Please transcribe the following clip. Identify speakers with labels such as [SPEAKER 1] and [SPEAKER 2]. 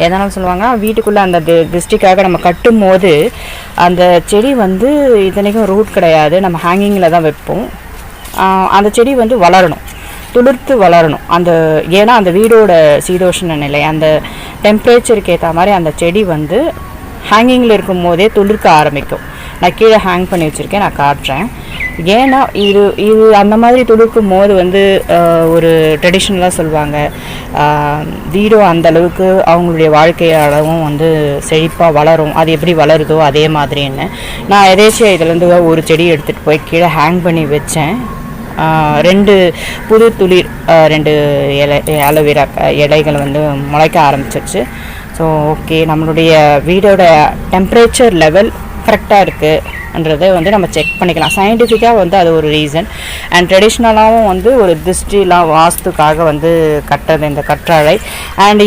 [SPEAKER 1] எதனால சொல்லுவாங்கன்னா வீட்டுக்குள்ளே அந்த திருஷ்டிக்காக நம்ம கட்டும் போது அந்த செடி வந்து இத்தனைக்கும் ரூட் கிடையாது, நம்ம ஹேங்கிங்கில் தான் வைப்போம். அந்த செடி வந்து வளரணும், துளிர்த்து வளரணும். ஏன்னா அந்த வீடோட சீதோஷ்ண நிலை அந்த டெம்பரேச்சருக்கு ஏற்ற மாதிரி அந்த செடி வந்து ஹேங்கிங்கில் இருக்கும் போதே துளிர்க்க ஆரம்பிக்கும். நான் கீழே ஹேங் பண்ணி வச்சுருக்கேன், நான் காட்டுறேன். ஏன்னா இது அந்த மாதிரி துளிர்க்கும் போது வந்து ஒரு ட்ரெடிஷ்னலாக சொல்லுவாங்க, வீடோ அந்தளவுக்கு அவங்களுடைய வாழ்க்கையாளவும் வந்து செழிப்பாக வளரும். அது எப்படி வளருதோ அதே மாதிரின்னு நான் எதேச்சியாக இதுலேருந்து ஒரு செடி எடுத்துகிட்டு போய் கீழே ஹேங் பண்ணி வச்சேன். 2 புது துளிர் 2 அலோவேரா இலைகள் வந்து முளைக்க ஆரம்பிச்சிருச்சு. ஸோ ஓகே, நம்மளுடைய வீடோட டெம்பரேச்சர் லெவல் கரெக்டாக இருக்குன்றதை வந்து நம்ம செக் பண்ணிக்கலாம். சயின்டிஃபிக்காக வந்து அது ஒரு ரீசன். அண்ட் ட்ரெடிஷ்னலாகவும் வந்து ஒரு திருஷ்டிலாம் வாஸ்துக்காக வந்து கட்டுறது இந்த கற்றாழை. அண்ட்